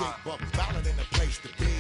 Big bucks, ballin' in the place to be.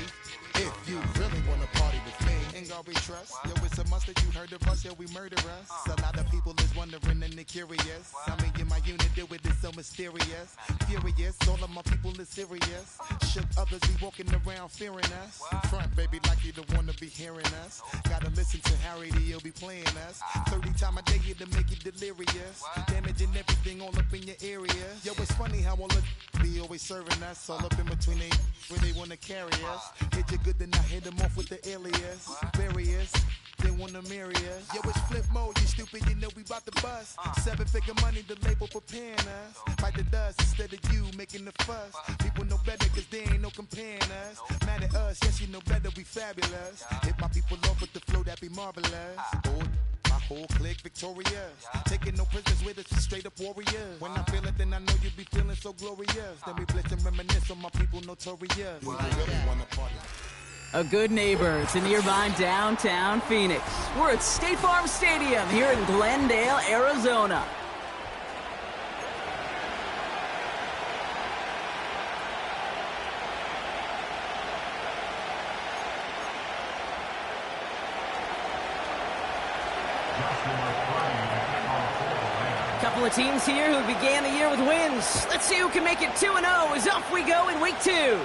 If you really wanna party with me, ain't God we trust. Yo, it's a must that you heard of us, yo, we murder us. A lot of people is wondering and they curious. I mean, in my unit do it is so mysterious. Furious, all of my people is serious. Shook others be walking around fearing us. Front, baby, like you don't wanna be hearing us. Gotta listen to Harry, he'll be playing us. 30 times a day to make you delirious. Damaging everything all up in your area. Yo, it's funny how all of be always serving us. All up in between they where they wanna carry us. Hit you good, then I hit them off with the alias. Various, they wanna marry us. Yo, it's flip mode, you stupid, you know we bout to bust. 7-figure money, the label preparing us. Bite the dust instead of you making the fuss. People know better cause they ain't no comparing us. Mad at us, yes you know better, we fabulous. Hit my people off with the flow, that be marvelous. Oh, my whole clique victorious. Taking no prisoners with us, just straight up warriors. When I feel it, then I know you be feeling so glorious. Then we blitz and reminisce on my people notorious. A good neighbor to nearby downtown Phoenix. We're at State Farm Stadium here in Glendale, Arizona. Couple of teams here who began the year with wins. Let's see who can make it 2-0 as off we go in week 2.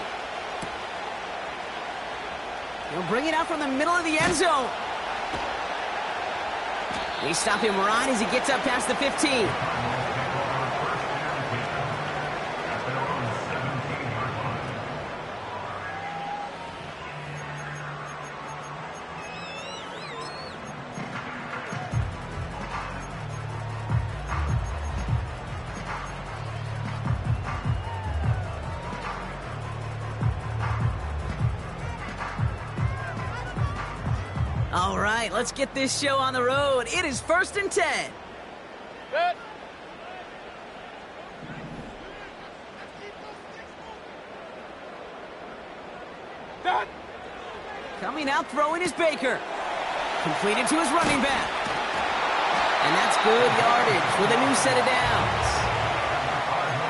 He'll bring it out from the middle of the end zone. They stop him right as he gets up past the 15. All right, let's get this show on the road. It is 1st and 10. Good. Done. Coming out throwing is Baker. Completed to his running back. And that's good yardage with a new set of downs.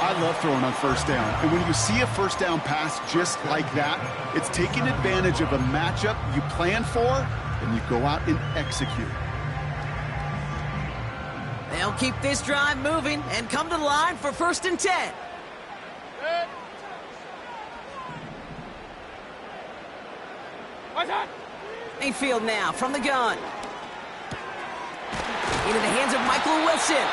I love throwing on first down. And when you see a first down pass just like that, it's taking advantage of a matchup you plan for, and you go out and execute. They'll keep this drive moving and come to the line for 1st and 10. Good. Mayfield now from the gun. Into the hands of Michael Wilson.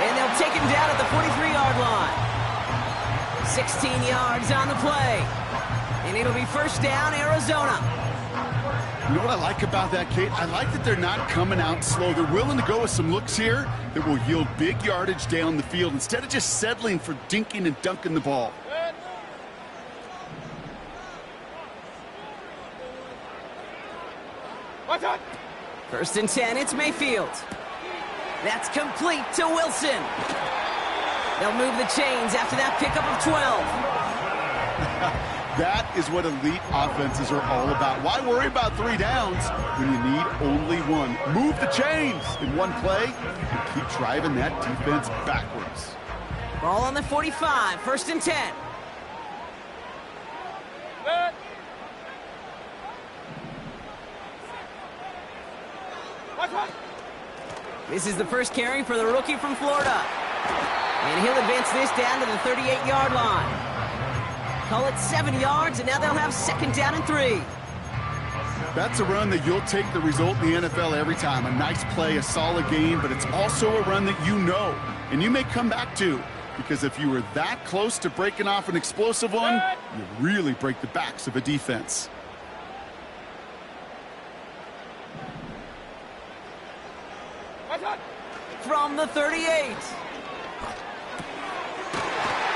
And they'll take him down at the 43-yard line. 16 yards on the play. And it'll be 1st down, Arizona. You know what I like about that, Kate? I like that they're not coming out slow. They're willing to go with some looks here that will yield big yardage down the field instead of just settling for dinking and dunking the ball. What's up? 1st and 10, it's Mayfield. That's complete to Wilson. They'll move the chains after that pickup of 12. That is what elite offenses are all about. Why worry about 3 downs when you need only 1? Move the chains in one play and keep driving that defense backwards. Ball on the 45, 1st and 10. Good. What's This is the first carry for the rookie from Florida. And he'll advance this down to the 38-yard line. Call it 7 yards, and now they'll have 2nd down and 3. That's a run that you'll take the result in the NFL every time. A nice play, a solid game, but it's also a run that you know, and you may come back to. Because if you were that close to breaking off an explosive one, you really break the backs of a defense. From the 38.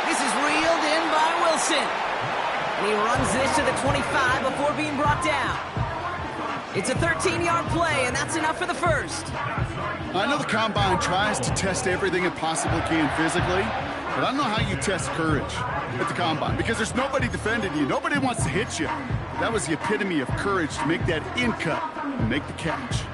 This is reeled in by Wilson. And he runs this to the 25 before being brought down. It's a 13-yard play, and that's enough for the 1st. I know the Combine tries to test everything it possibly can physically, but I don't know how you test courage at the Combine because there's nobody defending you. Nobody wants to hit you. That was the epitome of courage to make that in cut and make the catch.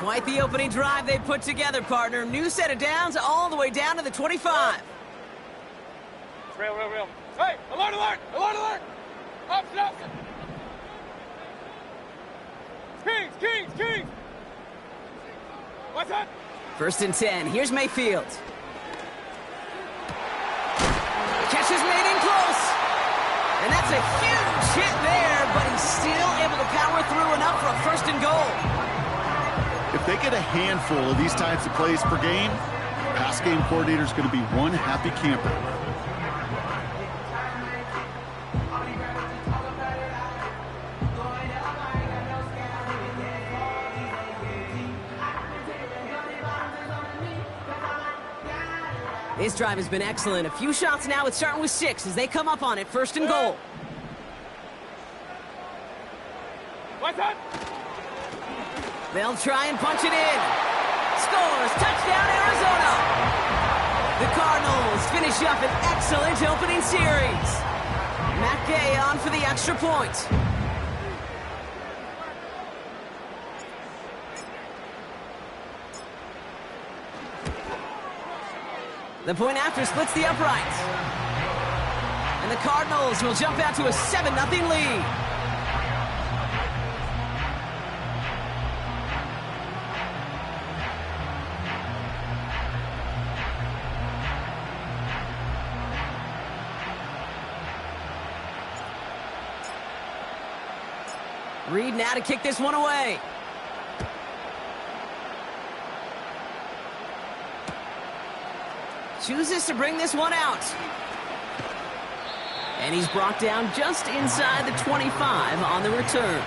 Quite the opening drive they put together, partner. New set of downs all the way down to the 25. Real. Hey, alert! Option. Kings! What's that? 1st and 10. Here's Mayfield. Catch is made in close. And that's a huge hit there, but he's still able to power through enough for a 1st and goal. If they get a handful of these types of plays per game, pass game coordinator is going to be one happy camper. This drive has been excellent. A few shots now. It's starting with 6 as they come up on it. 1st and goal. What's that? They'll try and punch it in. Scores. Touchdown, Arizona. The Cardinals finish up an excellent opening series. Matt Gay on for the extra point. The point after splits the uprights. And the Cardinals will jump out to a 7-0 lead. Reed now to kick this one away. Chooses to bring this one out. And he's brought down just inside the 25 on the return.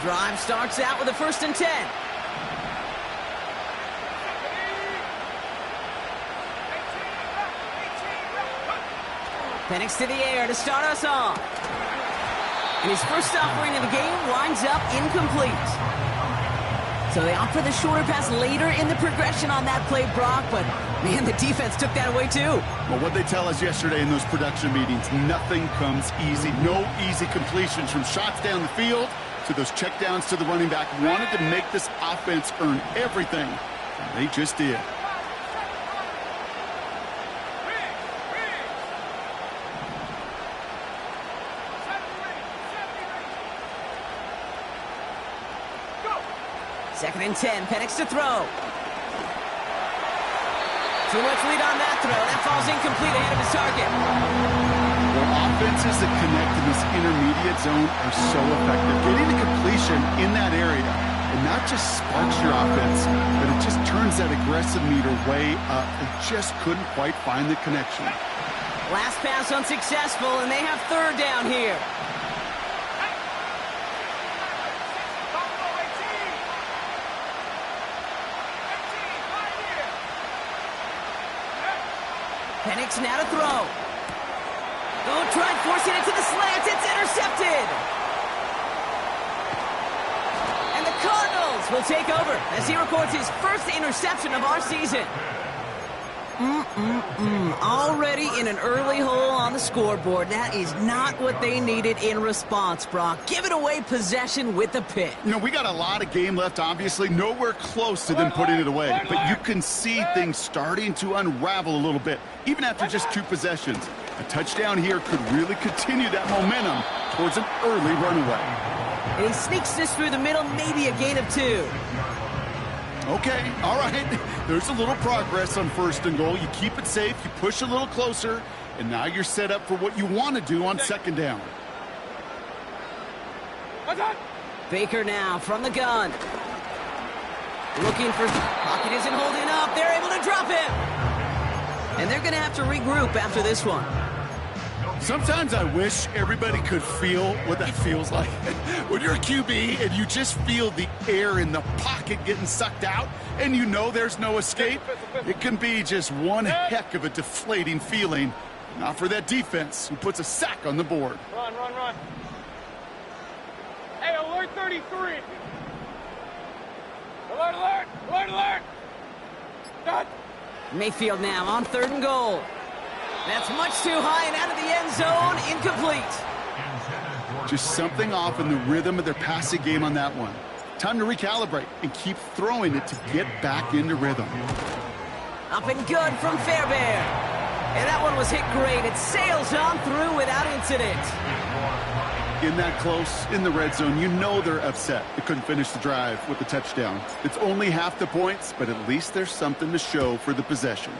Drive starts out with a 1st and 10. Penix to the air to start us off. And his first offering of the game winds up incomplete. So they opt for the shorter pass later in the progression on that play, Brock, but man, the defense took that away too. Well, what they tell us yesterday in those production meetings, nothing comes easy. No easy completions from shots down the field to those checkdowns to the running back. Wanted to make this offense earn everything. And they just did. Second and 10, Penix to throw. Too much lead on that throw. That falls incomplete ahead of his target. Well, offenses that connect in this intermediate zone are so effective. Getting a completion in that area, and not just sparks your offense, but it just turns that aggressive meter way up. They just couldn't quite find the connection. Last pass unsuccessful, and they have 3rd down here. Penix now to throw. Oh, tried forcing it to the slant. It's intercepted. And the Cardinals will take over as he records his first interception of our season. Already in an early hole on the scoreboard. That is not what they needed in response, Brock. Giving away possession with the pick. You know, we got a lot of game left, obviously. Nowhere close to them putting it away. But you can see things starting to unravel a little bit, even after just 2 possessions. A touchdown here could really continue that momentum towards an early runaway. And he sneaks this through the middle, maybe a gain of 2. Okay, all right. There's a little progress on 1st and goal. You keep it safe, you push a little closer, and now you're set up for what you want to do on 2nd down. Baker now from the gun. Looking for... Pocket isn't holding up. They're able to drop him. And they're going to have to regroup after this one. Sometimes I wish everybody could feel what that feels like. When you're a QB and you just feel the air in the pocket getting sucked out and you know there's no escape, it can be just one heck of a deflating feeling. Not for that defense who puts a sack on the board. Run. Hey, alert 33. Alert, alert! Alert, alert! Done! Mayfield now on 3rd and goal. That's much too high and out of the end zone. Incomplete. Just something off in the rhythm of their passing game on that one. Time to recalibrate and keep throwing it to get back into rhythm. Up and good from Fairbairn. And that one was hit great. It sails on through without incident. In that close, in the red zone, you know they're upset. They couldn't finish the drive with the touchdown. It's only half the points, but at least there's something to show for the possession.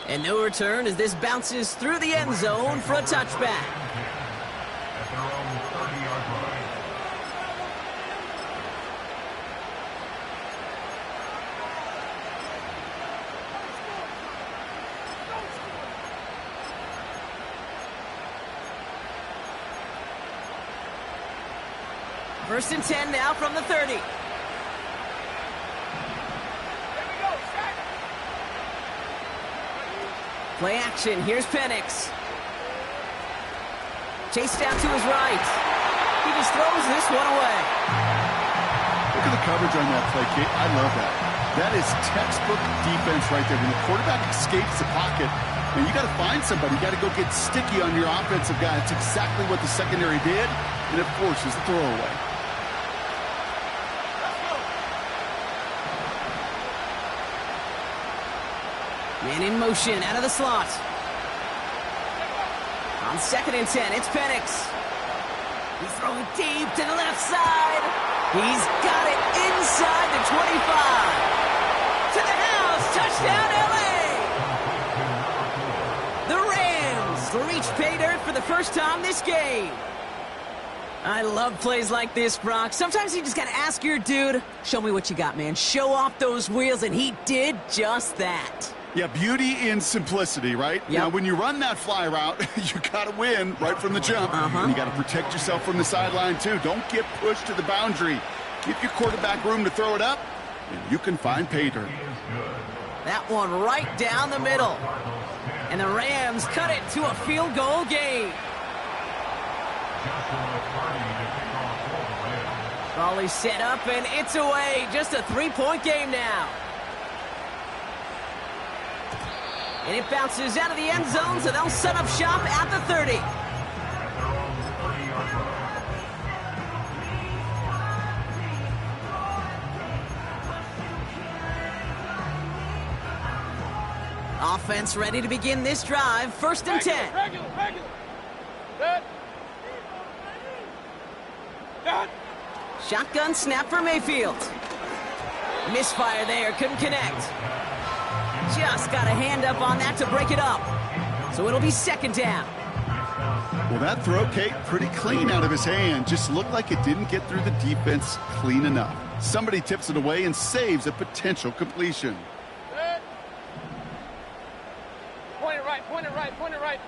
And no return as this bounces through the end zone for a touchback. First and 10 now from the 30. Play action. Here's Penix. Chase down to his right. He just throws this one away. Look at the coverage on that play, Kate. I love that. That is textbook defense right there. When the quarterback escapes the pocket, and you got to find somebody. You got to go get sticky on your offensive guy. It's exactly what the secondary did, and it forces the throwaway. Man in motion out of the slot. On 2nd and 10, it's Penix. He's throwing deep to the left side. He's got it inside the 25. To the house. Touchdown, LA. The Rams reach pay dirt for the first time this game. I love plays like this, Brock. Sometimes you just got to ask your dude, show me what you got, man. Show off those wheels, and he did just that. Yeah, beauty in simplicity, right? Yep. Now, when you run that fly route, you got to win right from the jump. And you got to protect yourself from the sideline, too. Don't get pushed to the boundary. Give your quarterback room to throw it up, and you can find pay dirt. That one right down the middle. And the Rams cut it to a field goal game. Volley set up, and it's away. Just a 3-point game now. And it bounces out of the end zone, so they'll set up shop at the 30. Offense ready to begin this drive. 1st and 10. Regular. Dead. Done. Shotgun snap for Mayfield. Misfire there, couldn't connect. Just got a hand up on that to break it up. So it'll be 2nd down. Well, that throw, Kate, pretty clean out of his hand. Just looked like it didn't get through the defense clean enough. Somebody tips it away and saves a potential completion. Dead. Point it right, point it right, point it right.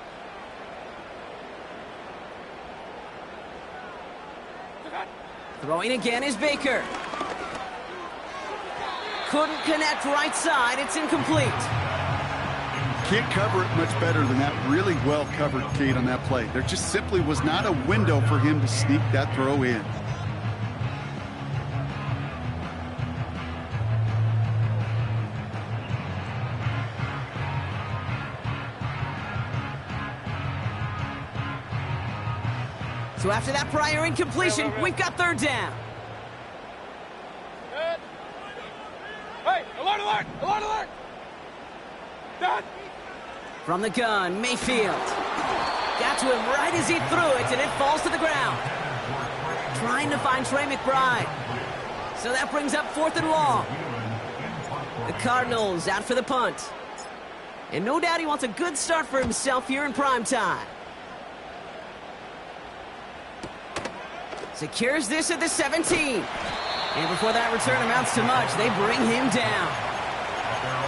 Done. Throwing again is Baker. Couldn't connect right side. It's incomplete. Can't cover it much better than that. Really well covered, Kate, on that play. There just simply was not a window for him to sneak that throw in. So after that prior incompletion, we've got 3rd down. Dead. Hey, alert, alert, alert, alert. Done. From the gun, Mayfield. Got to him right as he threw it, and it falls to the ground. Trying to find Trey McBride. So that brings up 4th and long. The Cardinals out for the punt. And no doubt he wants a good start for himself here in prime time. Secures this at the 17. And before that return amounts to much, they bring him down.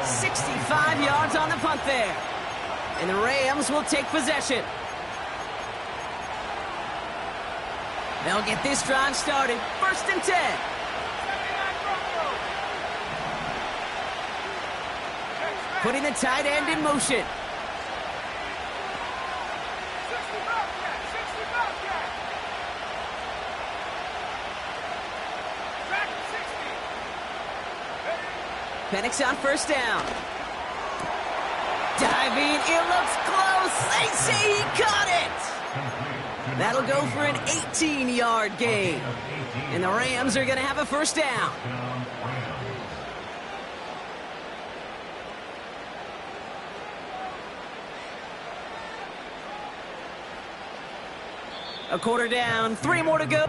65 yards on the punt there. And the Rams will take possession. They'll get this drive started. 1st and 10. Putting the tight end in motion. Penix on first down. Diving, it looks close. They say he caught it. That'll go for an 18-yard gain. And the Rams are going to have a first down. A quarter down, 3 more to go.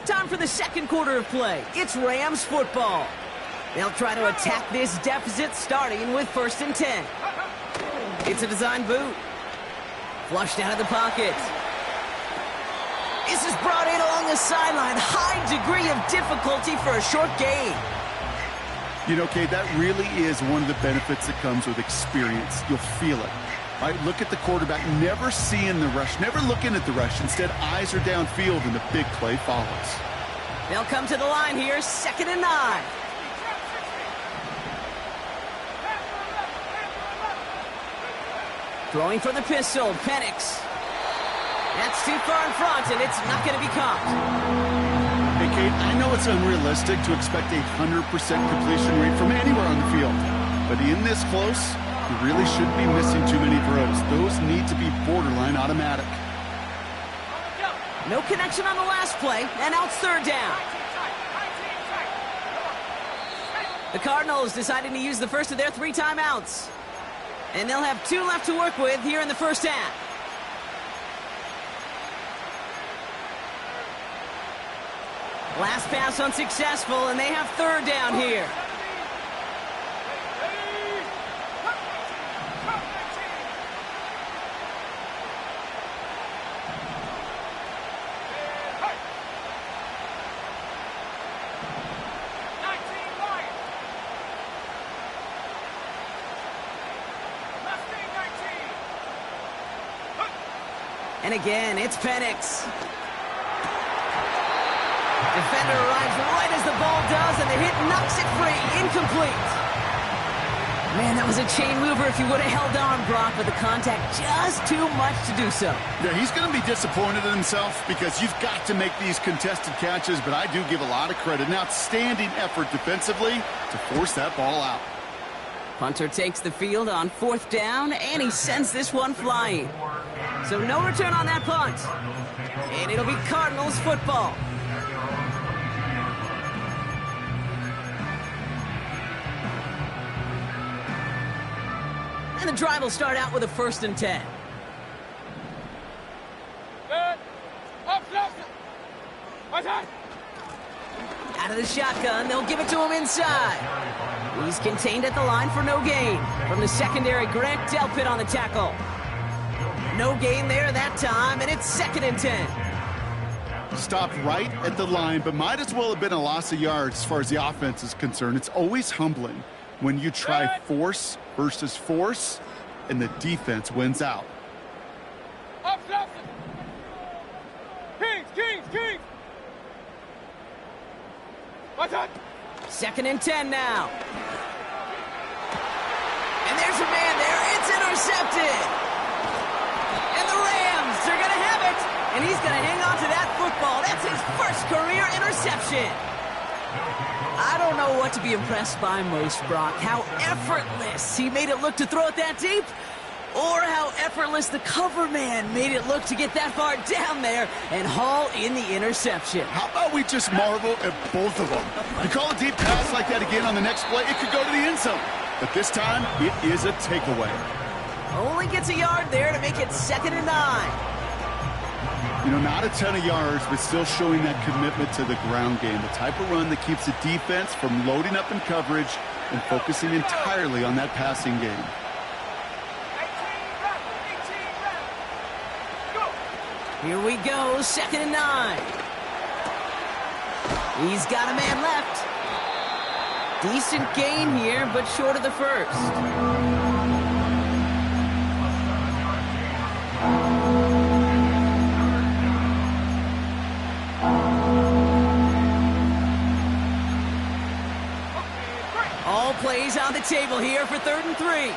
Time for the second quarter of play. It's Rams football. They'll try to attack this deficit starting with 1st and 10. It's a design boot. Flushed out of the pocket. This is brought in along the sideline. High degree of difficulty for a short gain. You know, Kate, that really is one of the benefits that comes with experience. You'll feel it. All right, look at the quarterback, never seeing the rush, never looking at the rush. Instead, eyes are downfield, and the big play follows. They'll come to the line here, 2nd and 9. Throwing for the pistol, Penix. That's too far in front, and it's not going to be caught. Hey, Kate, I know it's unrealistic to expect a 100% completion rate from anywhere on the field. But in this close, you really shouldn't be missing too many throws. Those need to be borderline automatic. No connection on the last play, and now it's 3rd down. The Cardinals deciding to use the first of their 3 timeouts. And they'll have 2 left to work with here in the first half. Last pass unsuccessful, and they have 3rd down here. And again, it's Penix. Defender arrives right as the ball does, and the hit knocks it free. Incomplete. Man, that was a chain mover if you would have held on, Brock, but the contact just too much to do so. Yeah, he's going to be disappointed in himself because you've got to make these contested catches, but I do give a lot of credit. An outstanding effort defensively to force that ball out. Punter takes the field on 4th down, and he sends this one flying. So no return on that punt. And it'll be Cardinals football. And the drive will start out with a 1st and 10. Out of the shotgun, they'll give it to him inside. He's contained at the line for no gain. From the secondary, Grant Delpit on the tackle. No gain there that time, and it's 2nd and 10. Stopped right at the line, but might as well have been a loss of yards as far as the offense is concerned. It's always humbling when you try force versus force, and the defense wins out. Kings! 2nd and 10 now. And there's a man there. It's intercepted. And the Rams are going to have it. And he's going to hang on to that football. That's his first career interception. I don't know what to be impressed by most, Brock. How effortless he made it look to throw it that deep, or how effortless the cover man made it look to get that far down there and haul in the interception. How about we just marvel at both of them? You call a deep pass like that again on the next play, it could go to the end zone. But this time, it is a takeaway. Only gets a yard there to make it 2nd and 9. You know, not a ton of yards, but still showing that commitment to the ground game. The type of run that keeps the defense from loading up in coverage and focusing entirely on that passing game. Here we go, 2nd and 9. He's got a man left. Decent gain here, but short of the first. All plays on the table here for 3rd and 3.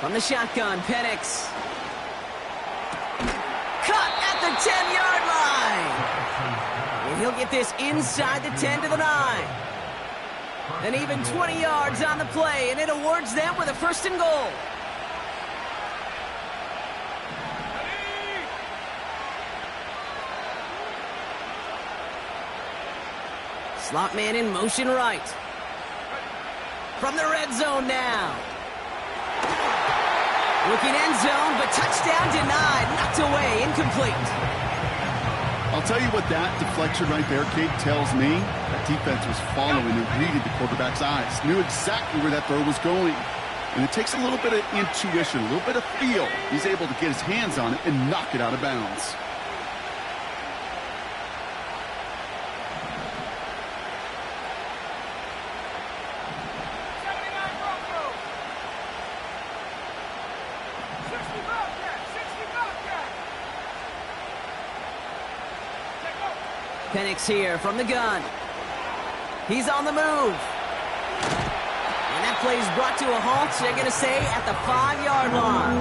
From the shotgun, Penix. Cut at the 10-yard line. And he'll get this inside the 10 to the 9. And even 20 yards on the play, and it awards them with a 1st and goal. Slot man in motion right. From the red zone now. Looking end zone, but touchdown denied. Knocked away, incomplete. I'll tell you what that deflection right there, Kate, tells me. That defense was following and reading the quarterback's eyes. Knew exactly where that throw was going. And it takes a little bit of intuition, a little bit of feel. He's able to get his hands on it and knock it out of bounds. Penix here from the gun. He's on the move. And that play is brought to a halt, they're going to say, at the 5-yard line.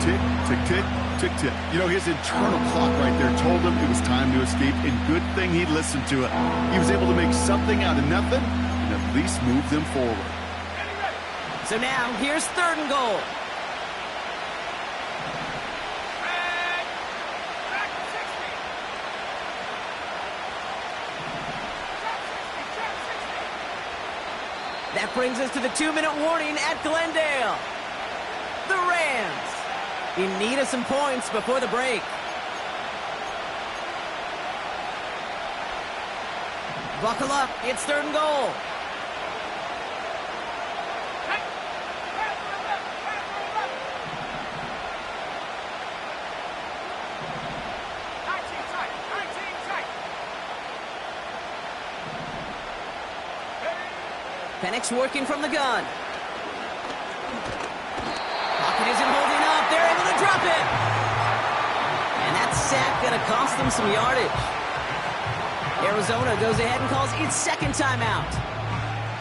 Tick, tick, tick, tick, tick. You know, his internal clock right there told him it was time to escape, and good thing he listened to it. He was able to make something out of nothing and at least move them forward. So now, here's 3rd and goal. That brings us to the 2-minute warning at Glendale. The Rams in need of some points before the break. Buckle up, it's 3rd and goal. Penix working from the gun. Pocket isn't holding up. They're able to drop it. And that sack going to cost them some yardage. Arizona goes ahead and calls its 2nd timeout.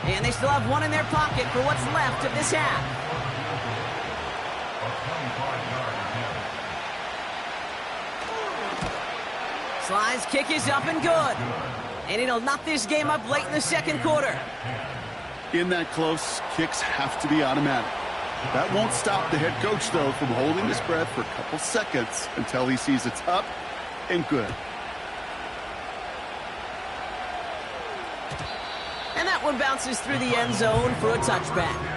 And they still have one in their pocket for what's left of this half. Sly's kick is up and good. And it'll knock this game up late in the 2nd quarter. In that close, kicks have to be automatic. That won't stop the head coach, though, from holding his breath for a couple seconds until he sees it's up and good. And that one bounces through the end zone for a touchback.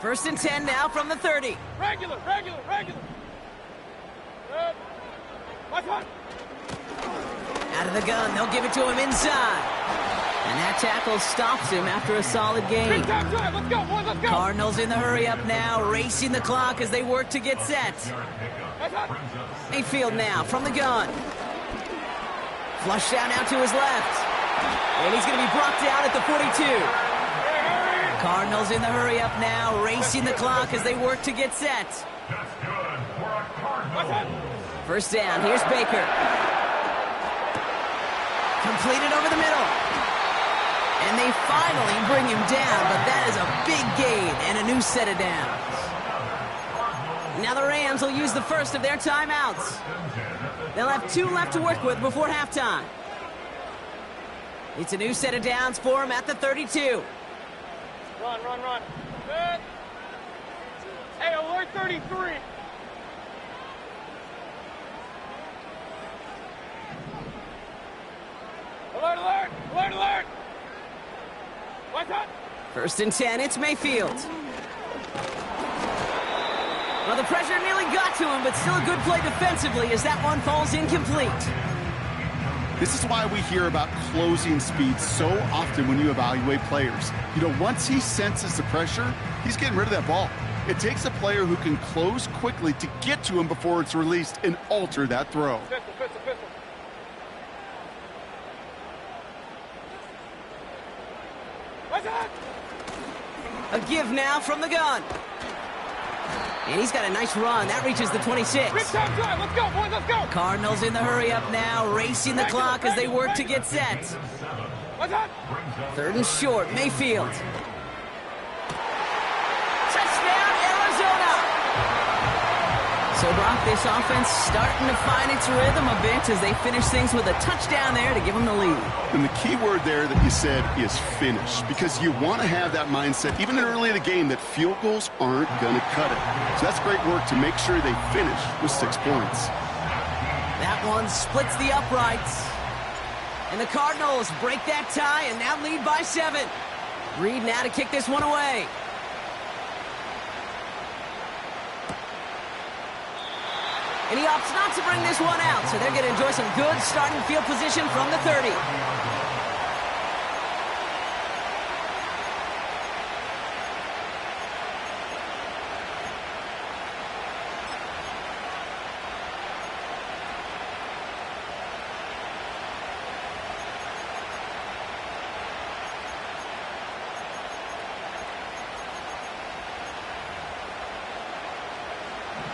First and 10 now from the 30. Regular. Good. Watch one. Out of the gun, they'll give it to him inside. And that tackle stops him after a solid game. Big time drive. Let's go, boys. Let's go. Cardinals in the hurry up now, racing the clock as they work to get set. Mayfield now from the gun. Flush down out to his left. And he's going to be brought down at the 42. Cardinals in the hurry up now, racing the clock as they work to get set. First down, here's Baker. Completed over the middle. And they finally bring him down, but that is a big gain and a new set of downs. Now the Rams will use the first of their timeouts. They'll have 2 left to work with before halftime. It's a new set of downs for them at the 32. Run. Good. Hey, alert 33. Alert. What's up? First and 10, it's Mayfield. Well, the pressure nearly got to him, but still a good play defensively as that one falls incomplete. This is why we hear about closing speed so often when you evaluate players. You know, once he senses the pressure, he's getting rid of that ball. It takes a player who can close quickly to get to him before it's released and alter that throw. Pistol. What's up? A give now from the gun. And he's got a nice run. That reaches the 26. Big time drive. Let's go, boys. Let's go. Cardinals in the hurry-up now, racing the clock as they work to get set. What's up? 3rd and short, Mayfield. Touchdown, Arizona! So, Brock, this offense starting to find its rhythm a bit as they finish things with a touchdown there to give them the lead. And the key word there that you said is finish, because you want to have that mindset, even early in the game, that field goals aren't going to cut it. So that's great work to make sure they finish with 6 points. That one splits the uprights. And the Cardinals break that tie and now lead by 7. Reed now to kick this one away. And he opts not to bring this one out, so they're going to enjoy some good starting field position from the 30.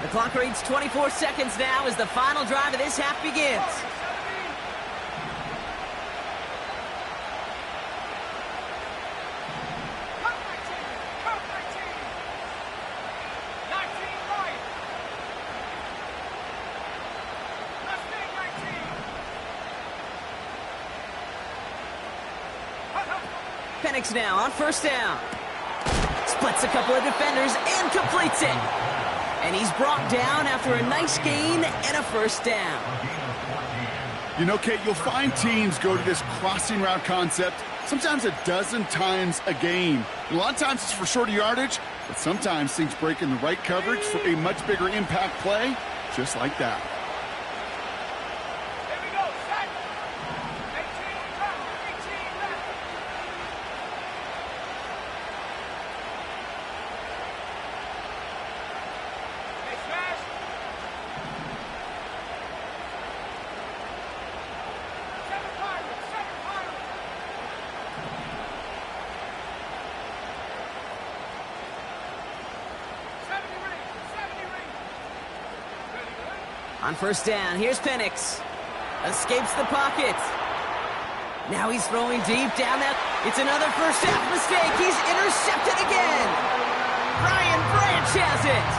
The clock reads 24 seconds now as the final drive of this half begins. Penix now on 1st down. Splits a couple of defenders and completes it. And he's brought down after a nice gain and a 1st down. You know, Kate, you'll find teams go to this crossing route concept sometimes a dozen times a game. And a lot of times it's for shorter yardage, but sometimes things break in the right coverage for a much bigger impact play, just like that. Here we go. Set. 18 left. 18 left. Hey, smash. 7 Pirates. 7 Pirates. On 1st down, here's Penix. Escapes the pocket. Now he's throwing deep down that. It's another first half mistake. He's intercepted again. Brian Branch has it.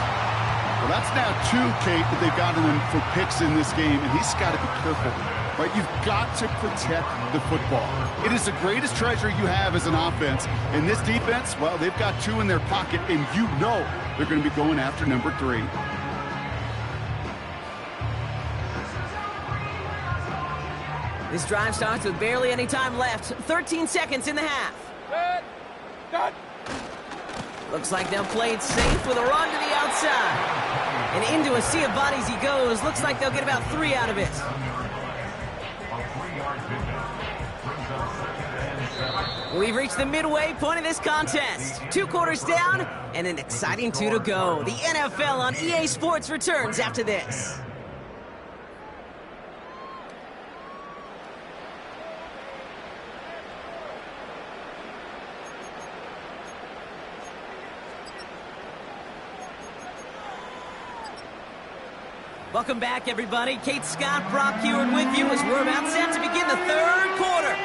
Well, that's now 2, Kate, that they've gotten him for picks in this game, and he's got to be careful. Right? You've got to protect the football. It is the greatest treasure you have as an offense. And this defense, well, they've got 2 in their pocket, and you know they're going to be going after number 3. This drive starts with barely any time left. 13 seconds in the half. Good. Done. Looks like they'll play it safe with a run to the outside. And into a sea of bodies he goes. Looks like they'll get about 3 out of it. We've reached the midway point of this contest. 2 quarters down and an exciting 2 to go. The NFL on EA Sports returns after this. Welcome back, everybody. Kate Scott, Brock Heward with you as we're about set to begin the 3rd quarter.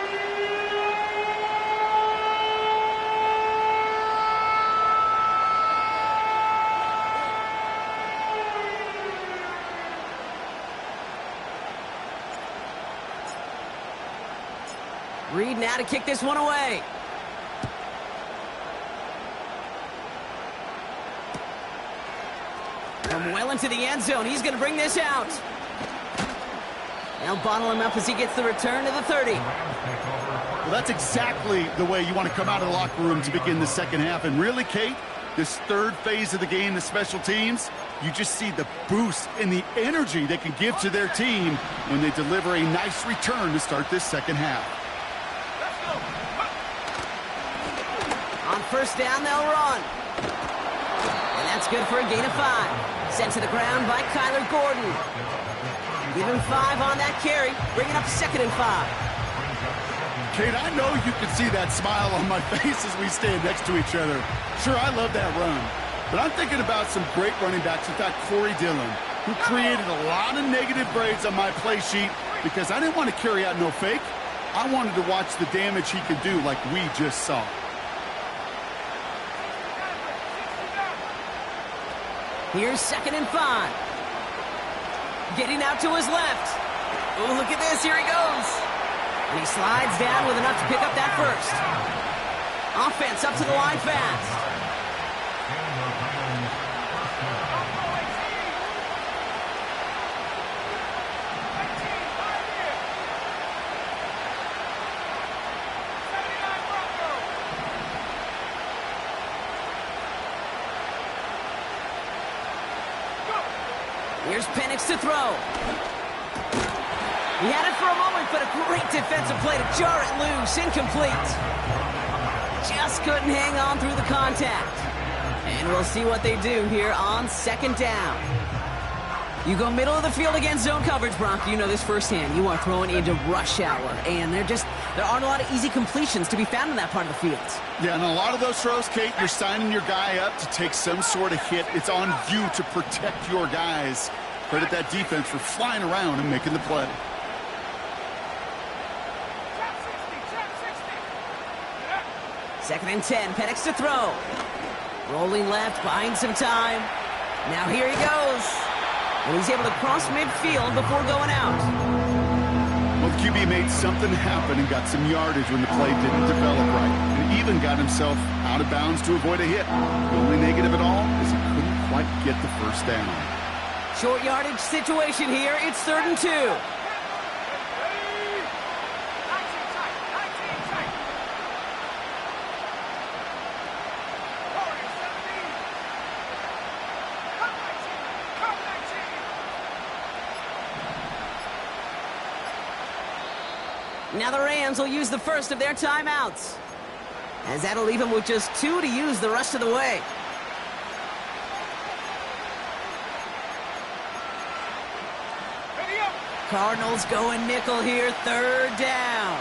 Reed now to kick this one away. From well into the end zone, he's going to bring this out. They'll bottle him up as he gets the return to the 30. Well, that's exactly the way you want to come out of the locker room to begin the second half. And really, Kate, this 3rd phase of the game, the special teams, you just see the boost and the energy they can give to their team when they deliver a nice return to start this second half. On 1st down, they'll run. And that's good for a gain of 5. Sent to the ground by Kyler Gordon. Give him 5 on that carry, bringing up 2nd and 5. Kate, I know you can see that smile on my face as we stand next to each other. Sure, I love that run. But I'm thinking about some great running backs. In fact, Corey Dillon, who created a lot of negative grades on my play sheet because I didn't want to carry out no fake. I wanted to watch the damage he could do like we just saw. Here's 2nd and 5. Getting out to his left. Oh, look at this. Here he goes. And he slides down with enough to pick up that first. Offense up to the line fast. Here's Penix to throw. He had it for a moment, but a great defensive play to jar it loose. Incomplete. Just couldn't hang on through the contact. And we'll see what they do here on 2nd down. You go middle of the field against zone coverage, Brock. You know this firsthand. You are throwing into rush hour, and there aren't a lot of easy completions to be found in that part of the field. Yeah, and a lot of those throws, Kate, you're signing your guy up to take some sort of hit. It's on you to protect your guys. Credit that defense for flying around and making the play. Second and 10, Penix to throw. Rolling left, buying some time. Now here he goes. And he's able to cross midfield before going out. Well, the QB made something happen and got some yardage when the play didn't develop right. And even got himself out of bounds to avoid a hit. The only negative at all is he couldn't quite get the first down. Short yardage situation here. It's 3rd and 2. Now the Rams will use the first of their timeouts, as that'll leave them with just 2 to use the rest of the way. Cardinals going nickel here, 3rd down.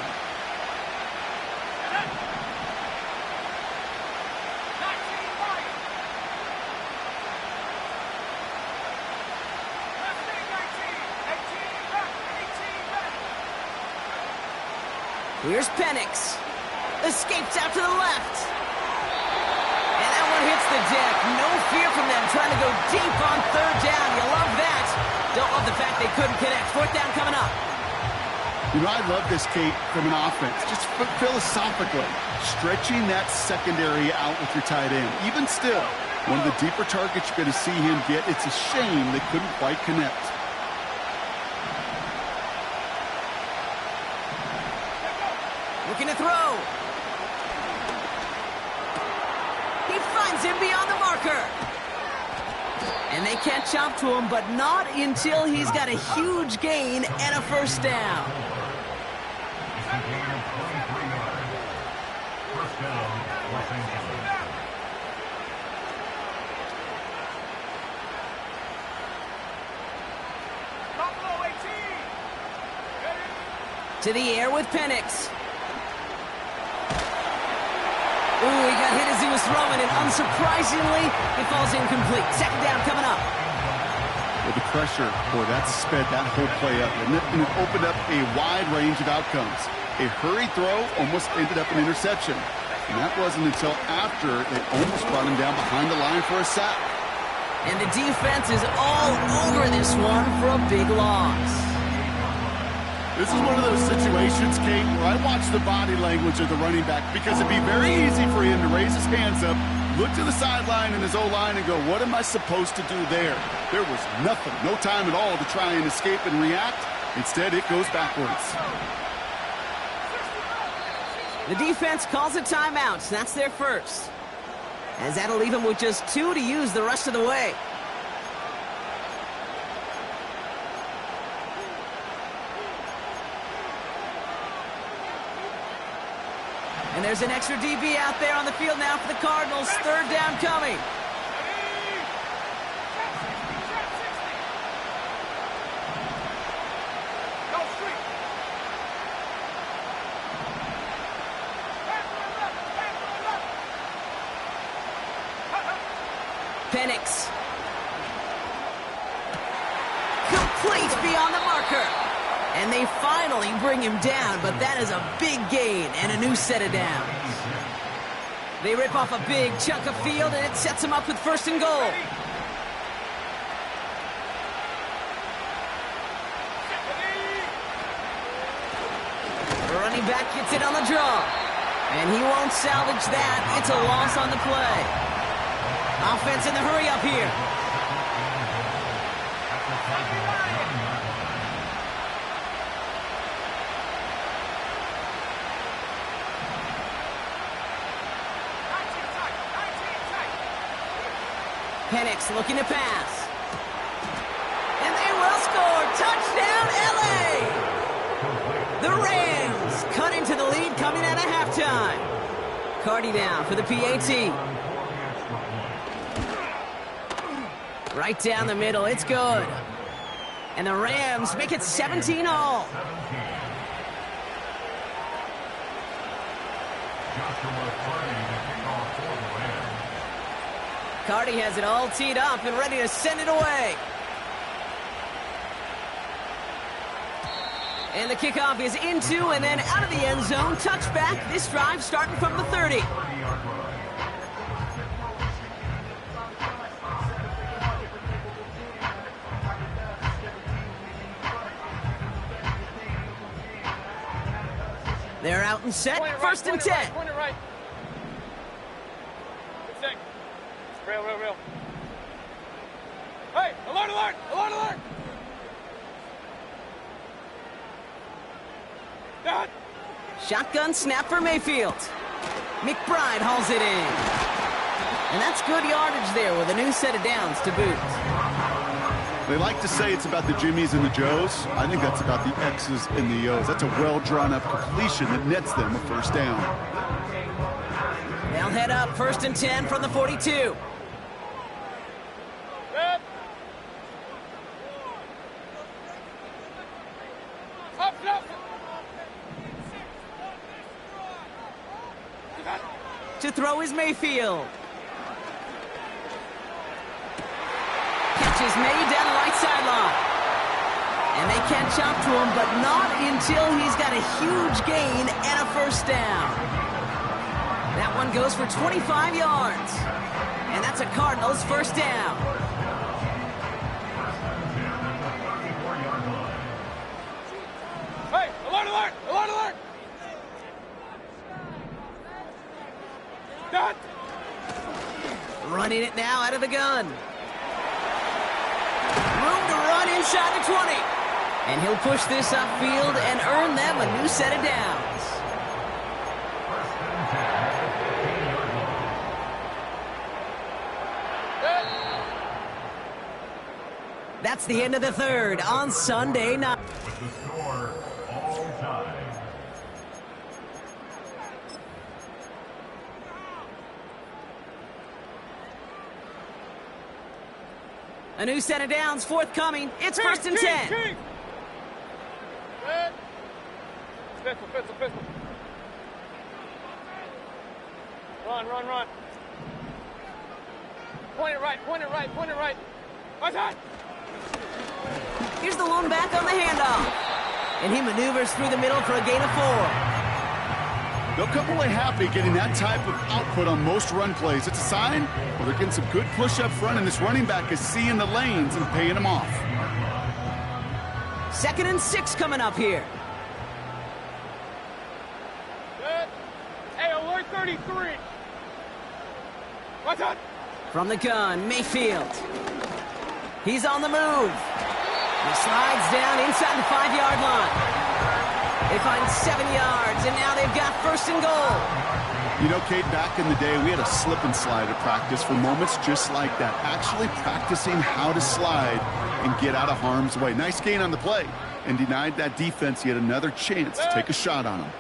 Here's Penix. Escapes out to the left. And that one hits the deck. No fear from them trying to go deep on 3rd down. You love that. Don't love the fact they couldn't connect. 4th down coming up. You know, I love this, Kate, from an offense. Just philosophically, stretching that secondary out with your tight end. Even still, one of the deeper targets you're going to see him get. It's a shame they couldn't quite connect. Looking to throw. He finds him beyond the marker. And they catch up to him, but not until he's got a huge gain and a 1st down. To the air with Penix. Ooh, he got hit as he was throwing, and unsurprisingly, it falls incomplete. 2nd down coming up. With the pressure, boy, that sped that whole play up, and it opened up a wide range of outcomes. A hurried throw almost ended up an interception. And that wasn't until after they almost brought him down behind the line for a sack. And the defense is all over this one for a big loss. This is one of those situations, Kate, where I watch the body language of the running back because it'd be very easy for him to raise his hands up, look to the sideline and his O-line and go, what am I supposed to do there? There was nothing, no time at all to try and escape and react. Instead, it goes backwards. The defense calls a timeout. That's their first, as that'll leave them with just 2 to use the rest of the way. And there's an extra DB out there on the field now for the Cardinals. 3rd down coming. Penix. Complete beyond the marker. And they finally bring him down, but that is a big gain and a new set of downs. They rip off a big chunk of field, and it sets them up with 1st and goal. The running back gets it on the draw. And he won't salvage that. It's a loss on the play. Offense in the hurry up here. Penix looking to pass. And they will score. Touchdown, LA! The Rams cut into the lead coming out of halftime. Carty down for the PAT. Right down the middle. It's good. And the Rams make it 17-all. Carty has it all teed up and ready to send it away. And the kickoff is into and then out of the end zone. Touchback. This drive starting from the 30. They're out and set. 1st and 10. Point it right. Real. Hey, alert! Dad. Shotgun snap for Mayfield. McBride hauls it in. And that's good yardage there with a new set of downs to boot. They like to say it's about the Jimmies and the Joes. I think that's about the X's and the O's. That's a well-drawn-up completion that nets them a 1st down. They'll head up 1st and 10 from the 42. To throw is Mayfield. Catch is made down the right sideline. And they catch up to him, but not until he's got a huge gain and a 1st down. That one goes for 25 yards. And that's a Cardinals 1st down. Hey, alert! Dad. Running it now out of the gun. Room to run inside the 20. And he'll push this upfield and earn them a new set of downs. That's the end of the 3rd on Sunday night. With the score, all time. A new set of downs forthcoming. It's 1st and 10. Pistol. Run. Point it right. What's that? Here's the lone back on the handoff. And he maneuvers through the middle for a gain of 4. They'll come away happy getting that type of output on most run plays. It's a sign, well, they're getting some good push up front, and this running back is seeing the lanes and paying them off. 2nd and 6 coming up here. Good. Hey, alert 33. What's that? From the gun, Mayfield. He's on the move. He slides down inside the 5-yard line. They find 7 yards, and now they've got 1st and goal. You know, Kate, back in the day, we had a slip and slide at practice for moments just like that. Actually practicing how to slide and get out of harm's way. Nice gain on the play, and denied that defense yet another chance to take a shot on him.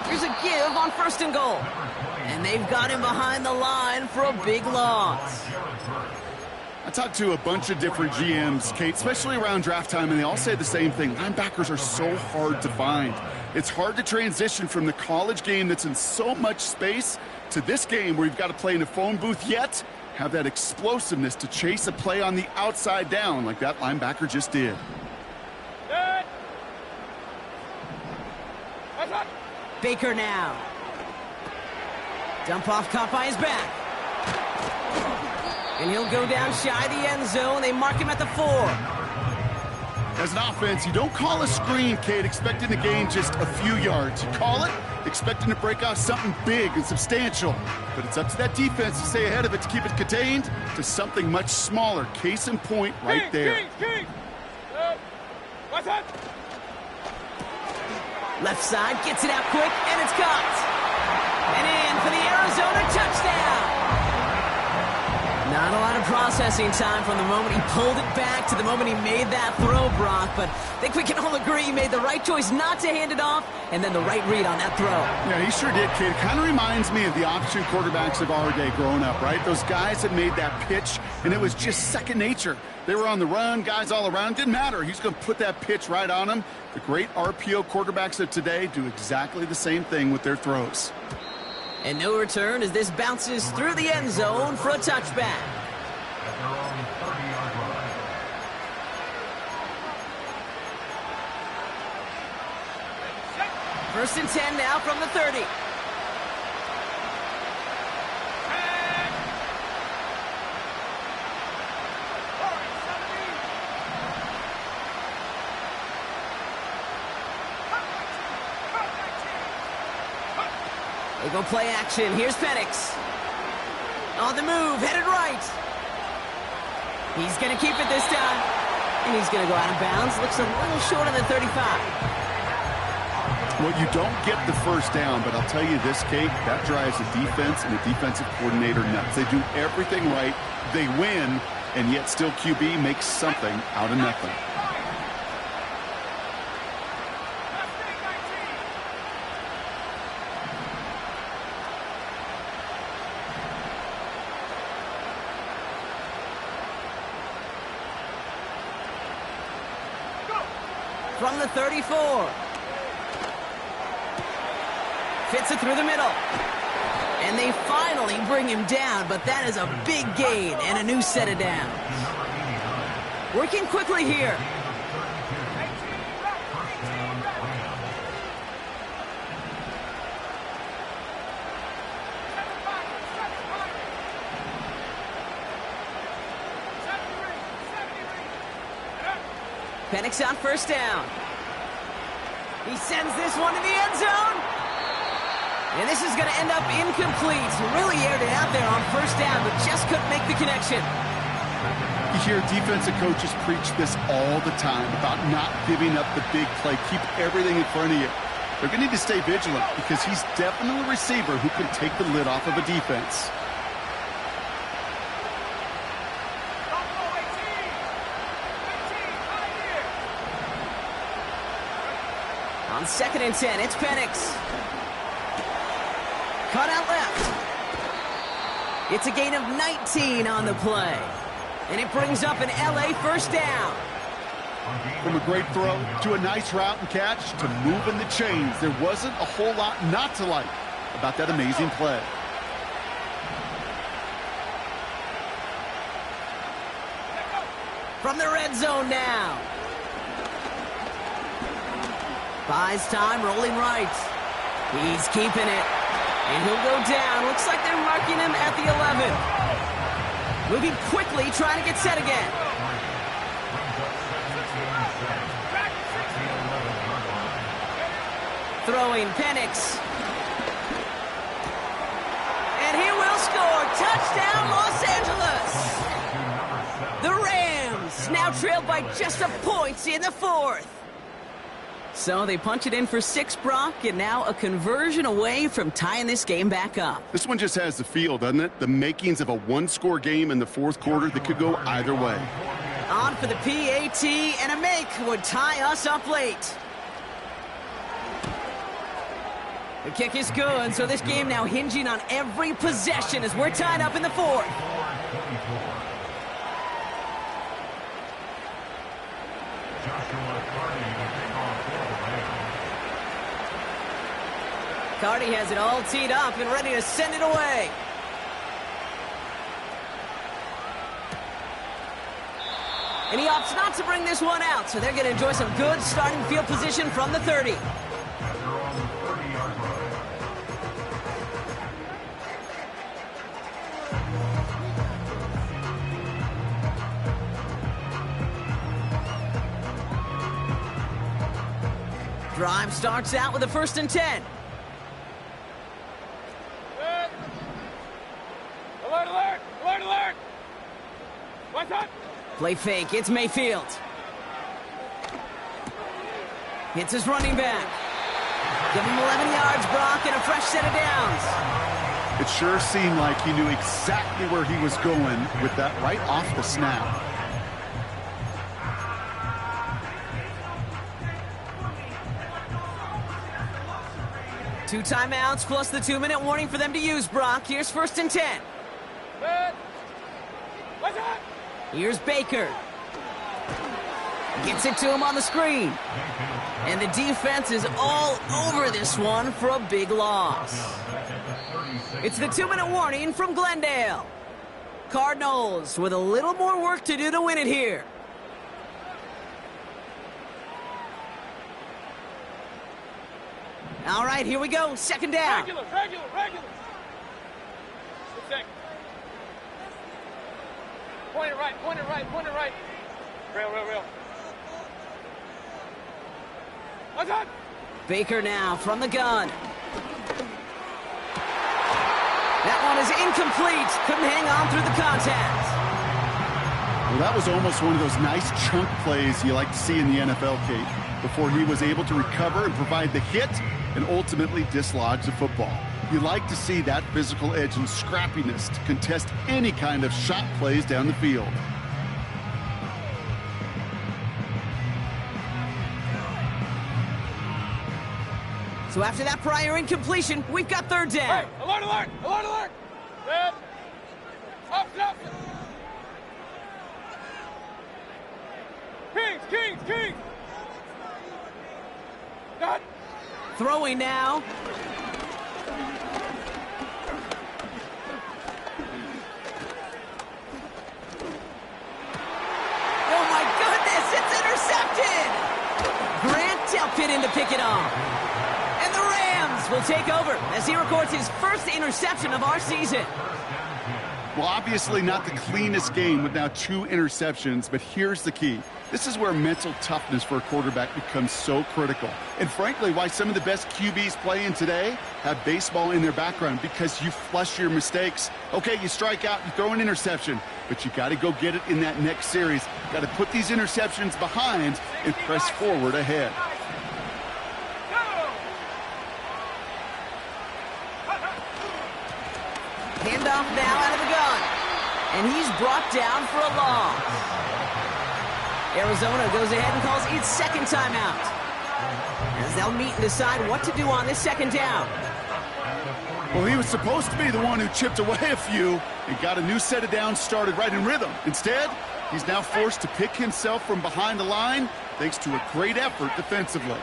Here's a give on 1st and goal. And they've got him behind the line for a big loss. I talked to a bunch of different GMs, Kate, especially around draft time, and they all say the same thing. Linebackers are so hard to find. It's hard to transition from the college game that's in so much space to this game where you've got to play in a phone booth, yet have that explosiveness to chase a play on the outside down like that linebacker just did. Good. Baker now. Dump off caught by his back. And he'll go down shy of the end zone. They mark him at the 4. As an offense, you don't call a screen, Kate, expecting to gain just a few yards. You call it expecting to break out something big and substantial. But it's up to that defense to stay ahead of it, to keep it contained to something much smaller. Case in point right there. What's that? Left side, gets it out quick, and it's caught. And in for the Arizona touchdown. Not a lot of processing time from the moment he pulled it back to the moment he made that throw, Brock. But I think we can all agree he made the right choice not to hand it off, and then the right read on that throw. Yeah, he sure did, kid. It kind of reminds me of the option quarterbacks of our day growing up, right? Those guys that made that pitch, and it was just second nature. They were on the run, guys all around. Didn't matter. He's going to put that pitch right on him. The great RPO quarterbacks of today do exactly the same thing with their throws. And no return as this bounces through the end zone for a touchback. At their own 30-yard line. First and 10 now from the 30. They go play action. Here's Penix. On the move, headed right. He's going to keep it this time. And he's going to go out of bounds. Looks a little short on the 35. Well, you don't get the first down, but I'll tell you this, Kate, that drives the defense and the defensive coordinator nuts. They do everything right. They win, and yet still QB makes something out of nothing. From the 34. Fits it through the middle. And they finally bring him down, but that is a big gain and a new set of downs. Working quickly here. Penix on first down. He sends this one to the end zone. And this is going to end up incomplete. Really aired it out there on first down, but just couldn't make the connection. You hear defensive coaches preach this all the time about not giving up the big play. Keep everything in front of you. They're going to need to stay vigilant because he's definitely a receiver who can take the lid off of a defense. On 2nd and 10, it's Penix. Cut out left. It's a gain of 19 on the play. And it brings up an LA first down. From a great throw to a nice route and catch to moving the chains, there wasn't a whole lot not to like about that amazing play. From the red zone now. Buys time, rolling right. He's keeping it. And he'll go down. Looks like they're marking him at the 11. Moving quickly, trying to get set again. Throwing Penix. And he will score. Touchdown, Los Angeles. The Rams now trailed by just a point in the 4th. So they punch it in for 6, Brock, and now a conversion away from tying this game back up. This one just has the feel, doesn't it? The makings of a one-score game in the 4th quarter that could go either way. On for the PAT, and a make would tie us up late. The kick is good, so this game now hinging on every possession as we're tied up in the 4th. McCarty has it all teed up and ready to send it away. And he opts not to bring this one out, so they're going to enjoy some good starting field position from the 30. They're on the 30-yard line. Drive starts out with a 1st and 10. Good. Alert, alert! Alert, alert! What's up? Play fake, it's Mayfield. Hits his running back. Give him 11 yards, Brock, and a fresh set of downs. It sure seemed like he knew exactly where he was going with that right off the snap. Two timeouts plus the 2-minute warning for them to use, Brock. Here's 1st and 10. Good. What's up? Here's Baker. Gets it to him on the screen. And the defense is all over this one for a big loss. It's the 2-minute warning from Glendale. Cardinals with a little more work to do to win it here. All right, here we go. 2nd down. Regular. Good thing. Point it right. Rail. What's up? Baker now from the gun. That one is incomplete. Couldn't hang on through the contact. Well, that was almost one of those nice chunk plays you like to see in the NFL, Kate, before he was able to recover and provide the hit and ultimately dislodge the football. You like to see that physical edge and scrappiness to contest any kind of shot plays down the field. So after that prior incompletion, we've got 3rd down. Hey, alert! Good. Up. Kings! Got. Throwing now. Oh my goodness, it's intercepted! Grant Delpit in to pick it off. And the Rams will take over as he records his 1st interception of our season. Well, obviously not the cleanest game with now 2 interceptions, but here's the key. This is where mental toughness for a quarterback becomes so critical. And frankly, why some of the best QBs playing today have baseball in their background, because you flush your mistakes. Okay, you strike out, you throw an interception, but you got to go get it in that next series. Got to put these interceptions behind and press forward ahead. Handoff now out of the gun. And he's brought down for a loss. Arizona goes ahead and calls its 2nd timeout, as they'll meet and decide what to do on this 2nd down. Well, he was supposed to be the one who chipped away a few and got a new set of downs started right in rhythm. Instead, he's now forced to pick himself from behind the line thanks to a great effort defensively.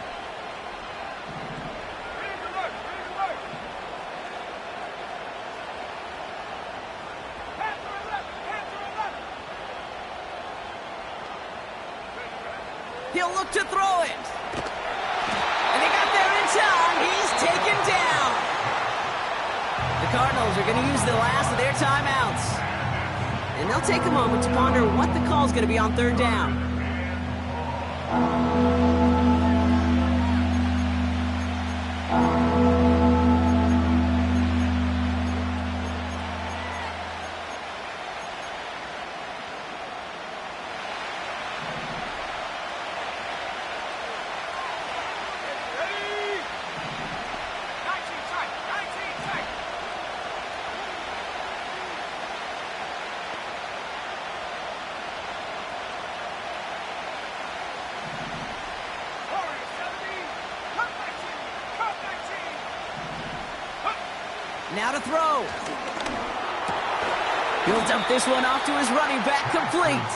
He'll look to throw it. And they got there in time. He's taken down. The Cardinals are going to use the last of their timeouts. And they'll take a moment to ponder what the call's going to be on 3rd down. Now to throw. He'll dump this one off to his running back, complete.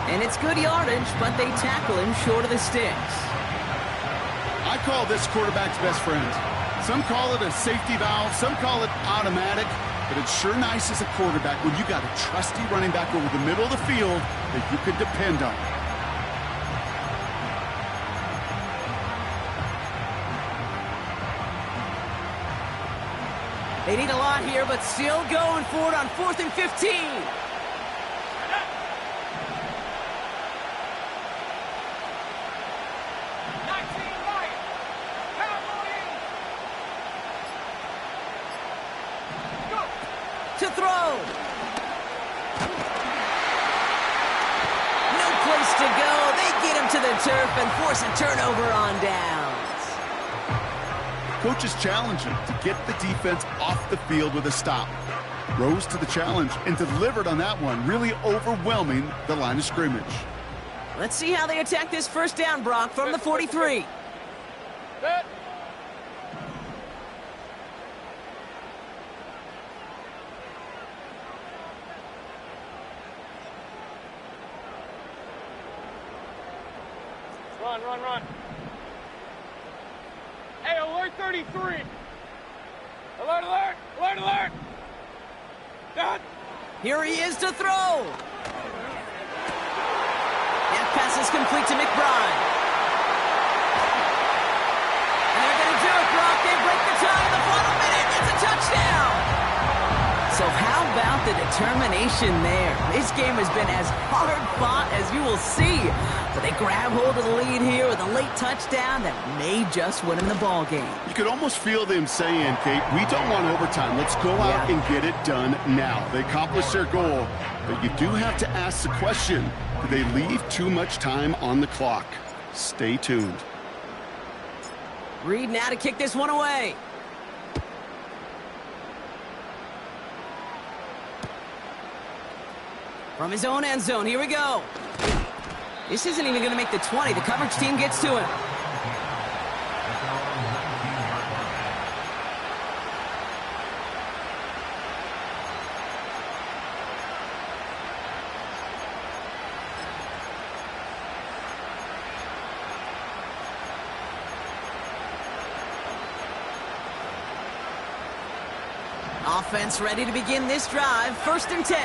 And it's good yardage, but they tackle him short of the sticks. I call this quarterback's best friend. Some call it a safety valve, some call it automatic, but it's sure nice as a quarterback when you got a trusty running back over the middle of the field that you could depend on. They need a lot here, but still going for it on 4th and 15. To throw. No place to go. They get him to the turf and force a turnover on downs. Coaches challenge him to get the defense off the field with a stop. Rose to the challenge and delivered on that one, really overwhelming the line of scrimmage. Let's see how they attack this first down, Brock, from the 43. Set. Run. Hey, alert 33. Alert. Done. Here he is to throw. That pass is complete to McBride. And they're going to do it, Brock. They break the tie in the final minute. It's a touchdown. So how about the determination there? This game has been as hard fought as you will see. But they grab hold of the lead here with a late touchdown that may just win them the ball game. You could almost feel them saying, Kate, we don't want overtime. Let's go out and get it done now. They accomplished their goal, but you do have to ask the question, do they leave too much time on the clock? Stay tuned. Reed now to kick this one away. From his own end zone, here we go. This isn't even going to make the 20. The coverage team gets to him. Offense ready to begin this drive. 1st and 10.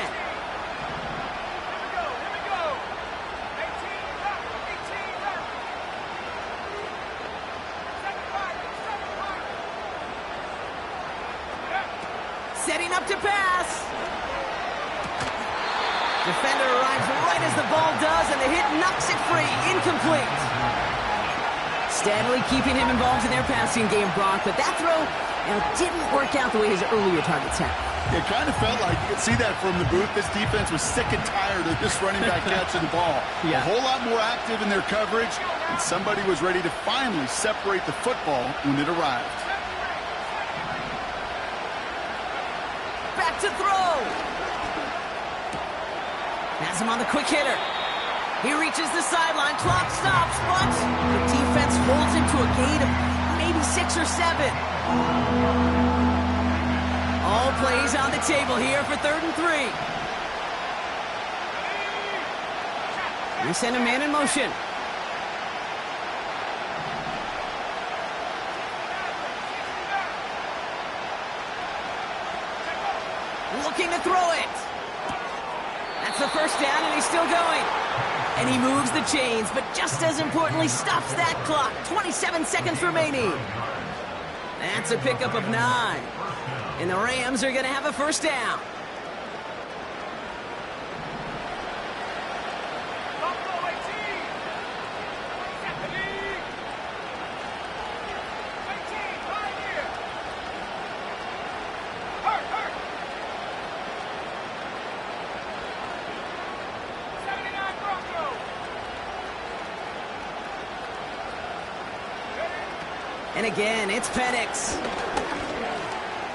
Setting up to pass. Defender arrives right as the ball does, and the hit knocks it free. Incomplete. Steadily keeping him involved in their passing game, Brock, but that throw didn't work out the way his earlier targets had. It kind of felt like, you could see that from the booth, this defense was sick and tired of this running back catching the ball. A whole lot more active in their coverage, and somebody was ready to finally separate the football when it arrived. Back to throw. Has him on the quick hitter. He reaches the sideline. Clock stops, but the defense holds him to a gain of maybe 6 or 7. All plays on the table here for 3rd and 3. We send a man in motion. Looking to throw it. That's the first down, and he's still going. And he moves the chains, but just as importantly, stops that clock. 27 seconds remaining. That's a pickup of 9. And the Rams are going to have a first down. And again, it's Penix.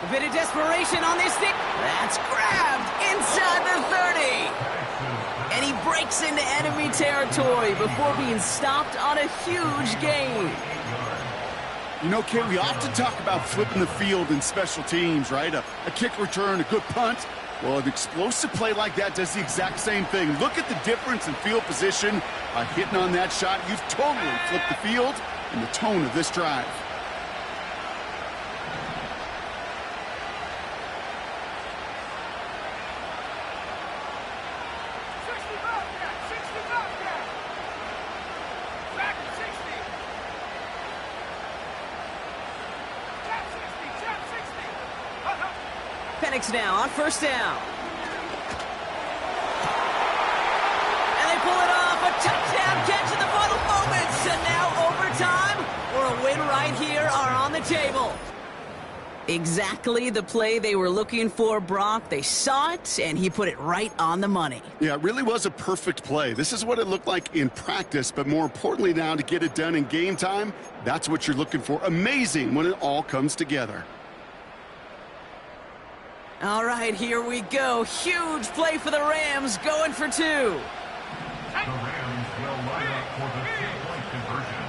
A bit of desperation on this thing. That's grabbed inside the 30. And he breaks into enemy territory before being stopped on a huge gain. You know, Kate, we often talk about flipping the field in special teams, right? A kick return, a good punt. Well, an explosive play like that does the exact same thing. Look at the difference in field position. By hitting on that shot, you've totally flipped the field and the tone of this drive. He's up there. Back at 60. Jab 60. Jab 60. Penix now on first down. And they pull it off. A touchdown catch in the final moments. And now overtime or a win right here are on the table. Exactly the play they were looking for, Brock. They saw it, and he put it right on the money. Yeah, it really was a perfect play. This is what it looked like in practice, but more importantly now to get it done in game time, that's what you're looking for. Amazing when it all comes together. All right, here we go. Huge play for the Rams, going for 2. The Rams will line up for the two-point conversion.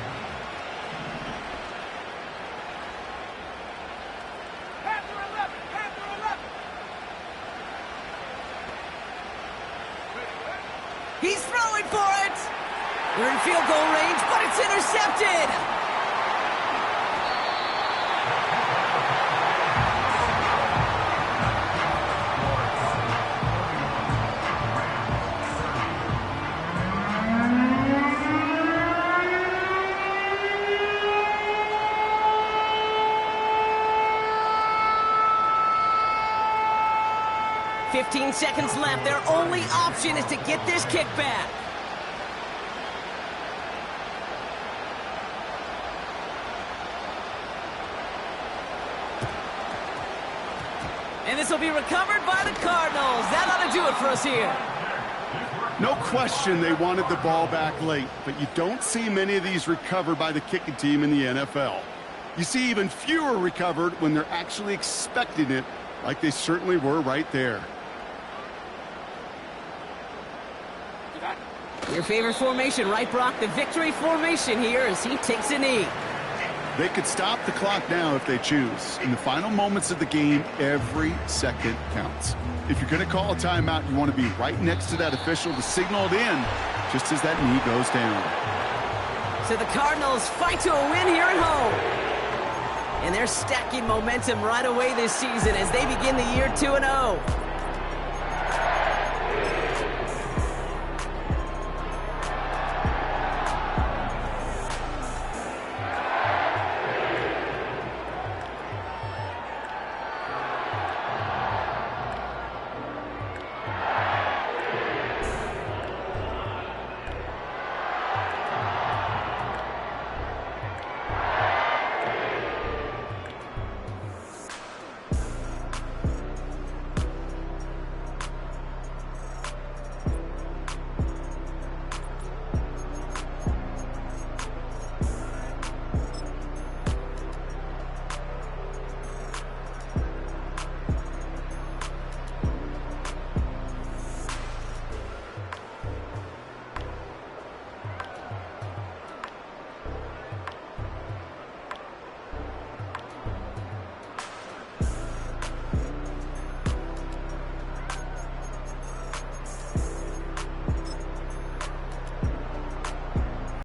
Panther 11. Panther 11. He's throwing for it. They're in field goal range, but it's intercepted. "15 seconds left. Their only option is to get this kick back. And this will be recovered by the Cardinals. That ought to do it for us here. No question they wanted the ball back late, but you don't see many of these recovered by the kicking team in the NFL. You see even fewer recovered when they're actually expecting it, like they certainly were right there. Your favorite formation, right, Brock? The victory formation here as he takes a knee. They could stop the clock now if they choose. In the final moments of the game, every second counts. If you're going to call a timeout, you want to be right next to that official to signal it in just as that knee goes down. So the Cardinals fight to a win here at home. And they're stacking momentum right away this season as they begin the year 2-0.